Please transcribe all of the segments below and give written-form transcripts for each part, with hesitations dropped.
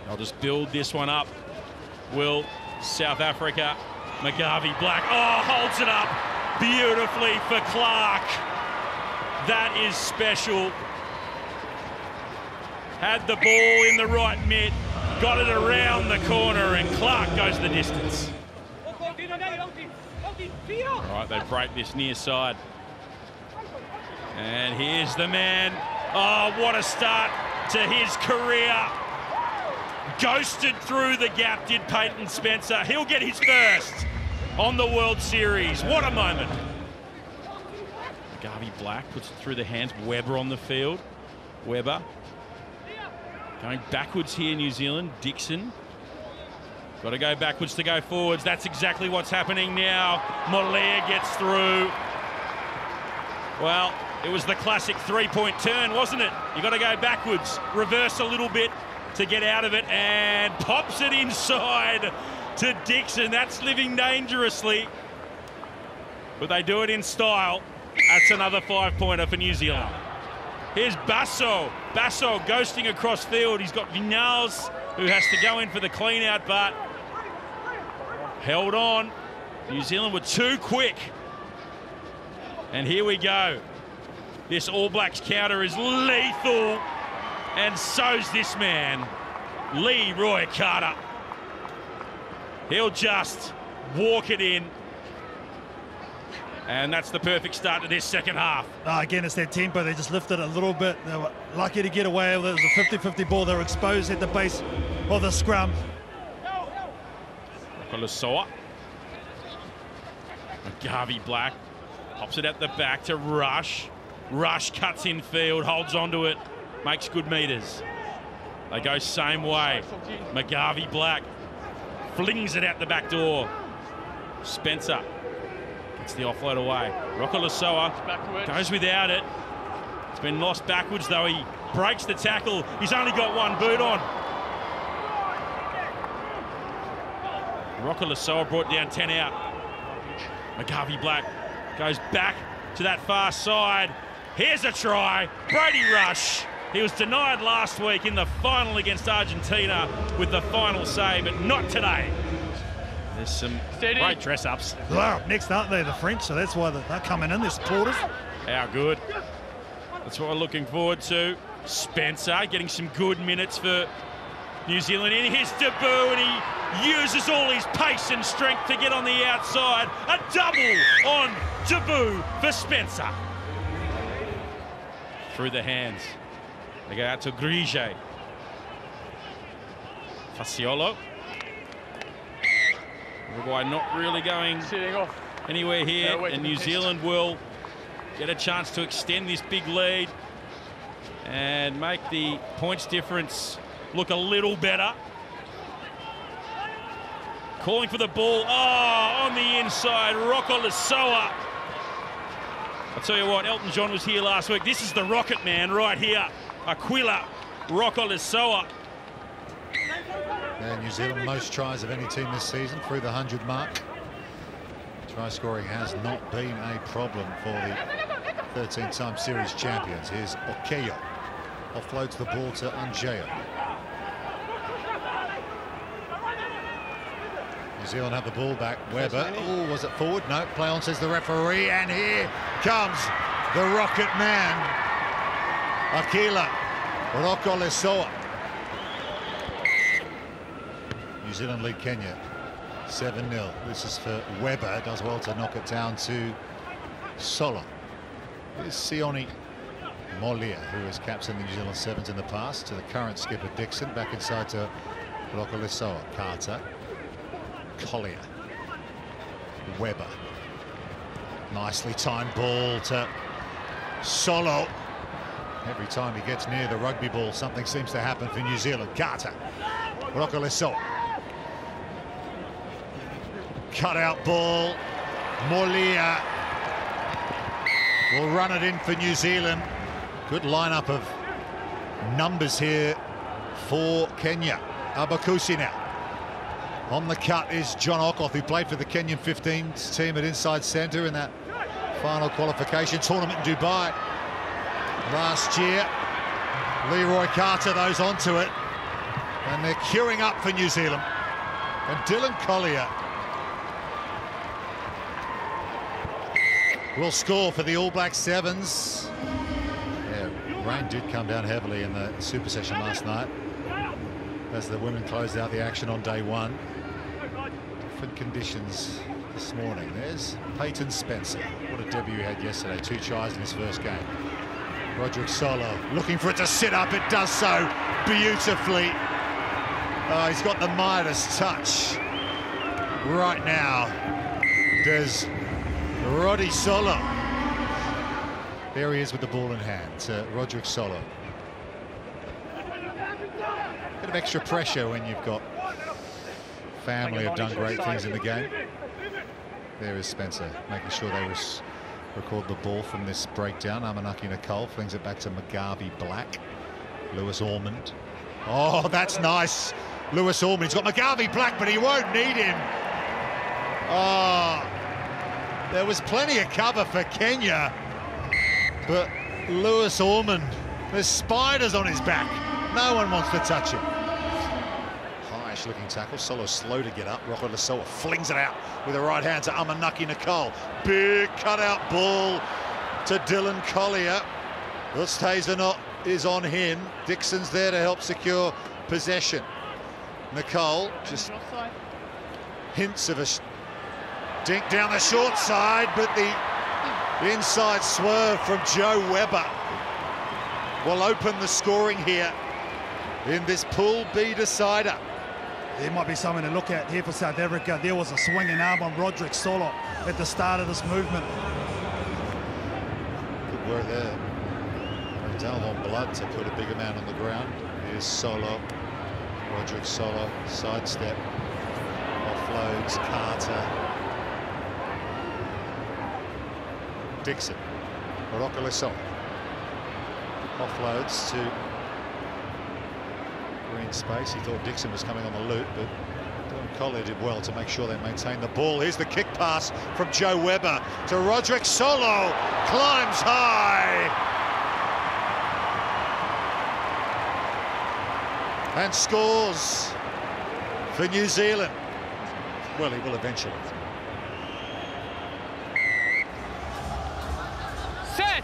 I'll just build this one up. Will South Africa. McGarvey Black. Oh, holds it up beautifully for Clark. That is special. Had the ball in the right mitt. Got it around the corner, and Clark goes the distance. All right, they break this near side. And here's the man. Oh, what a start to his career. Ghosted through the gap, did Peyton Spencer. He'll get his first on the World Series. What a moment. Garvey Black puts it through the hands. Webber on the field. Webber. Going backwards here, New Zealand. Dixon. Got to go backwards to go forwards. That's exactly what's happening now. Molia gets through. Well, it was the classic three-point turn, wasn't it? You got to go backwards, reverse a little bit to get out of it, and pops it inside to Dixon. That's living dangerously, but they do it in style. That's another 5-pointer for New Zealand. Here's Basso. Basso ghosting across field. He's got Vinales, who has to go in for the clean out, but held on. New Zealand were too quick. And here we go. This All Blacks counter is lethal, and so's this man, Leroy Carter. He'll just walk it in. And that's the perfect start to this second half. Again, it's that tempo. They just lifted it a little bit. They were lucky to get away with it. It was a 50-50 ball. They were exposed at the base of the scrum. Kolosoa. McGarvey Black pops it at the back to Rush. Rush cuts in field, holds onto it, makes good meters. They go same way. McGarvey Black flings it out the back door. Spencer gets the offload away. Rokolosoa goes without it. It's been lost backwards though. He breaks the tackle. He's only got one boot on. Rokolosoa brought down 10 out. McGarvey Black goes back to that far side. Here's a try. Brady Rush. He was denied last week in the final against Argentina with the final save, but not today. There's some great dress-ups. They're up next, aren't they, the French? So that's why they're coming in, they're supporters. How good. That's what we're looking forward to. Spencer getting some good minutes for New Zealand in his debut, and he uses all his pace and strength to get on the outside. A double on debut for Spencer. Through the hands. They go out to Grige. Faciolo. Uruguay not really going anywhere here, and New Zealand will get a chance to extend this big lead and make the points difference look a little better. Calling for the ball. Oh, on the inside, Rokolosoa. I'll tell you what, Elton John was here last week. This is the Rocket Man right here. Aquila Rokolosoa. And New Zealand most tries of any team this season through the 100 mark. Try scoring has not been a problem for the 13-time series champions. Here's Okeyo. Offloads the ball to Angeo. New Zealand have the ball back. Webber. Oh, was it forward? No. Play on, says the referee. And here comes the Rocket Man, Aquila Rokolosoa. New Zealand lead Kenya 7-0. This is for Webber. Does well to knock it down to Solo. Here's Sione Molia, who has captained the New Zealand Sevens in the past, to the current skipper Dixon. Back inside to Rokolosoa. Carter. Collier. Webber. Nicely timed ball to Solo. Every time he gets near the rugby ball, something seems to happen for New Zealand. Carter. Rokolosoa. Cut out ball. Molia will run it in for New Zealand. Good lineup of numbers here for Kenya. Abakusi now. On the cut is John Okoth, who played for the Kenyan 15s team at inside centre in that final qualification tournament in Dubai last year. Leroy Carter, those onto it. And they're queuing up for New Zealand. And Dylan Collier will score for the All Black Sevens. Yeah, rain did come down heavily in the Super Session last night as the women closed out the action on day one. Different conditions this morning. There's Peyton Spencer. What a debut he had yesterday. 2 tries in his first game. Roderick Solo looking for it to sit up. It does so beautifully. Oh, he's got the Midas touch right now. Does Roddy Solo. There he is with the ball in hand. Roderick Solo. Bit of extra pressure when you've got family who've done great things in the game. There is Spencer making sure they record the ball from this breakdown. Amanaki Nicole flings it back to McGarvey Black. Lewis Ormond. Oh, that's nice. Lewis Ormond. He's got McGarvey Black, but he won't need him. Oh, there was plenty of cover for Kenya, but Lewis Ormond, there's spiders on his back. No one wants to touch him. Highish looking tackle. Solo slow to get up. Rocco Lasoa flings it out with the right hand to Amanaki Nicole. Big cutout ball to Dylan Collier. Oosthuizen is on him. Dixon's there to help secure possession. Nicole just hints of a dink down the short side, but the inside swerve from Joe Webber will open the scoring here in this Pool B decider. There might be something to look at here for South Africa. There was a swinging arm on Roderick Solo at the start of this movement. Good work there. Down on blood to put a bigger man on the ground. Here's Solo. Roderick Solo, sidestep. Offloads, Carter. Dixon. Rocco Lasoa. Offloads to green space. He thought Dixon was coming on the loop, but Dylan Collier did well to make sure they maintained the ball. Here's the kick pass from Joe Webber to Roderick Solo. Climbs high. And scores for New Zealand. Well, he will eventually. Set!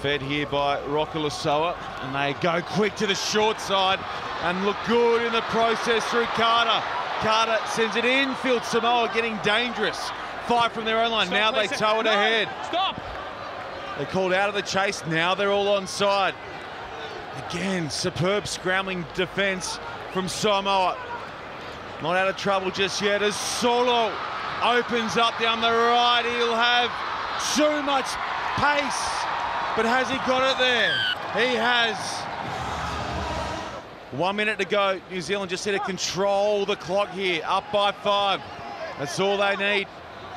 Fed here by Rocco Lasoa, and they go quick to the short side and look good in the process through Carter. Carter sends it infield. Samoa getting dangerous. 5 from their own line. Now they tow it ahead. Stop! They called out of the chase. Now they're all onside. Again, superb scrambling defence from Samoa. Not out of trouble just yet as Solo opens up down the right. He'll have too much pace, but has he got it there? He has. 1 minute to go. New Zealand just need to control the clock here, up by 5. That's all they need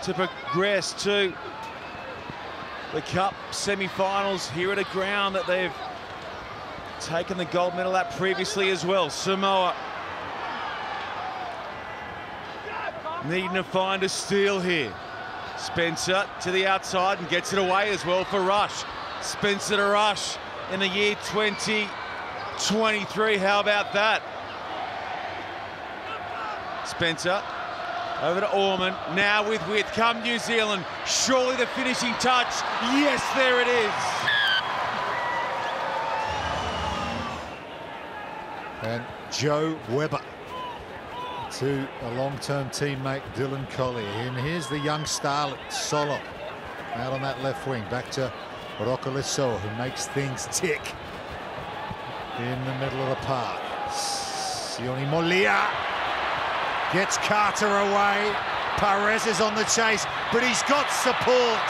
to progress to the Cup semi-finals here at a ground that they've taken the gold medal at previously as well. Samoa needing to find a steal here. Spencer to the outside and gets it away as well for Rush. Spencer to Rush in the year 2023. How about that? Spencer over to Ormond. Now with width. Come New Zealand. Surely the finishing touch. Yes, there it is. And Joe Webber to a long-term teammate Dylan Collier. And here's the young starlet Solo out on that left wing. Back to Rocco Lasoa, who makes things tick in the middle of the park. Sione Molia gets Carter away. Perez is on the chase, but he's got support.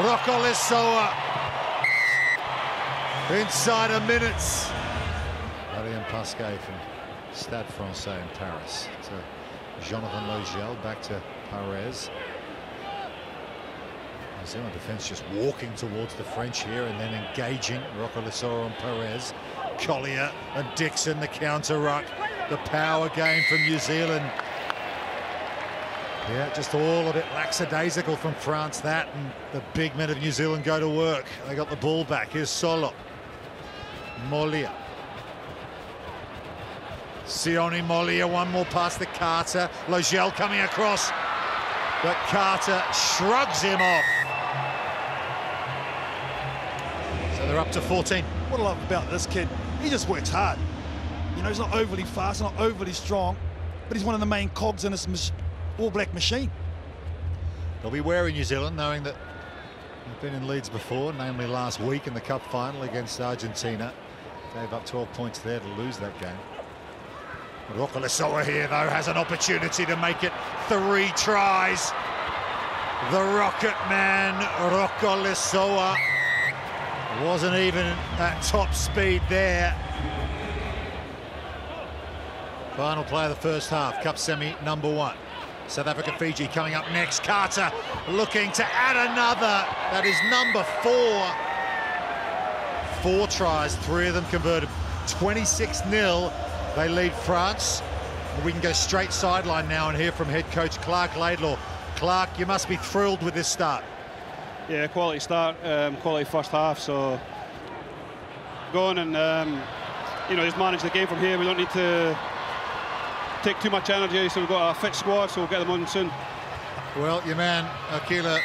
Rocco Lasoa inside a minute. Ariane Pasquet from Stade Francais in Paris to Jonathan Logel, back to Perez. New Zealand defence just walking towards the French here and then engaging. Rocco Lasoa on Perez. Collier and Dixon, the counter ruck. The power game from New Zealand. Yeah, just all a bit lackadaisical from France, that, and the big men of New Zealand go to work. They got the ball back. Here's Solo. Molia. Sione Molia, one more past the Carter. Logel coming across, but Carter shrugs him off. So they're up to 14. What I love about this kid, he just works hard. You know, he's not overly fast, not overly strong, but he's one of the main cogs in this All Black machine. They'll be wary, New Zealand, knowing that they've been in leads before, namely last week in the Cup final against Argentina. Gave up 12 points there to lose that game. Rokolisoa here, though, has an opportunity to make it 3 tries. The Rocket Man, Rokolisoa, wasn't even at top speed there. Final play of the first half, Cup semi number 1. South Africa-Fiji coming up next. Carter looking to add another. That is number 4. 4 tries, 3 of them converted. 26-0. They lead France. We can go straight sideline now and hear from head coach Clark Laidlaw. Clark, you must be thrilled with this start. Yeah, quality start, quality first half. So go on and you know, just manage the game from here. We don't need to take too much energy, so we've got a fit squad, so we'll get them on soon. Well, your man Akila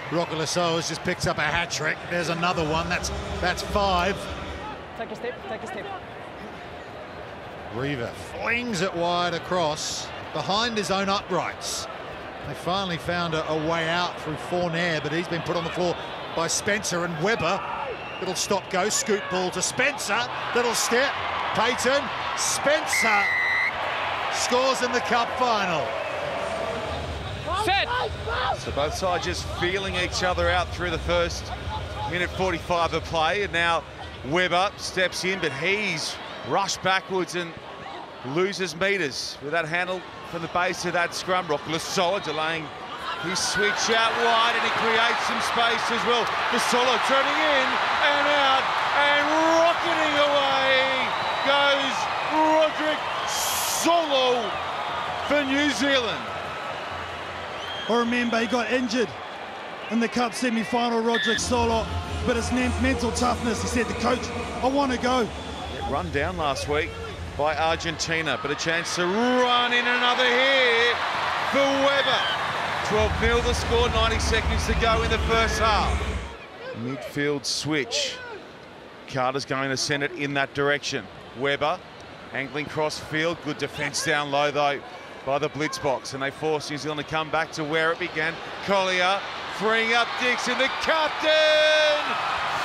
Rokolisoa has just picked up a hat-trick. There's another one. That's 5. Take a step, take a step. Reaver flings it wide across behind his own uprights. They finally found a way out through Fournier, but he's been put on the floor by Spencer and Webber. Little stop-go, scoop ball to Spencer. Little step, Payton, Spencer scores in the Cup final. Set! So both sides just feeling each other out through the first minute 45 of play, and now Webber steps in, but he's rushed backwards and loses meters with that handle from the base of that scrum. Rokolisoa delaying his switch out wide, and he creates some space as well. Basolo turning in and out, and rocketing away goes Roderick Solo for New Zealand. I remember he got injured in the Cup semi-final, Roderick Solo, but his mental toughness, he said to coach, I want to go. Run down last week by Argentina, but a chance to run in another here for Webber. 12-0 the score, 90 seconds to go in the first half. Midfield switch. Carter's going to send it in that direction. Webber angling cross field, good defence down low though by the blitz box, and they force New Zealand to come back to where it began. Collier freeing up Dixon, the captain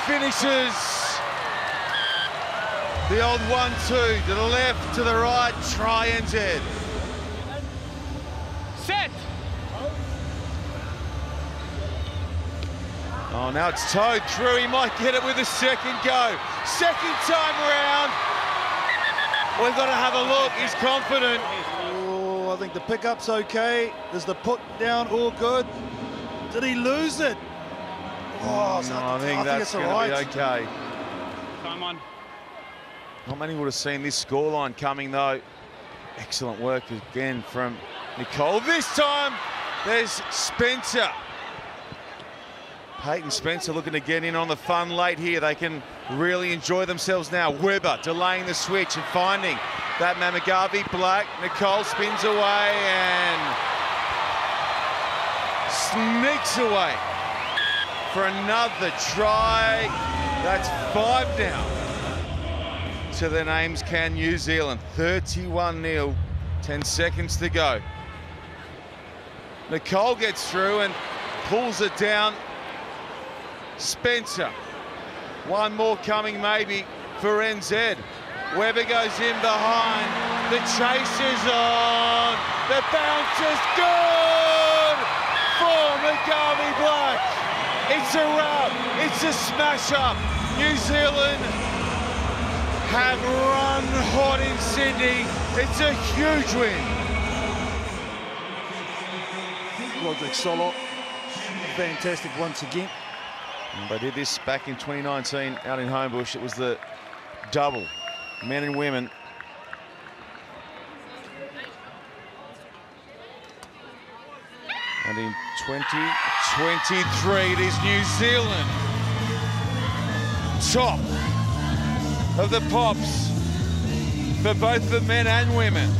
finishes. The old 1-2 to the left, to the right, try NZ. Set! Oh, now it's towed through. He might get it with a second go. Second time round. We've got to have a look. He's confident. Oh, I think the pickup's okay. Is the put down all good? Did he lose it? Oh, so I think that's going to be okay. Time on. Not many would have seen this scoreline coming, though. Excellent work again from Nicole. This time, there's Spencer. Peyton Spencer looking to get in on the fun late here. They can really enjoy themselves now. Webber delaying the switch and finding that Mamagavi Black. Nicole spins away and sneaks away for another try. That's 5 now to the names can New Zealand. 31-0, 10 seconds to go. Nicole gets through and pulls it down. Spencer, one more coming maybe for NZ. Webber goes in behind, the chase is on, the bounce is good for McGarvey Black. It's a wrap, it's a smash up. New Zealand have run hot in Sydney. It's a huge win. Roderick Solo, fantastic once again. They did this back in 2019 out in Homebush. It was the double, men and women. And in 2023, it is New Zealand top of the Pops for both the men and women.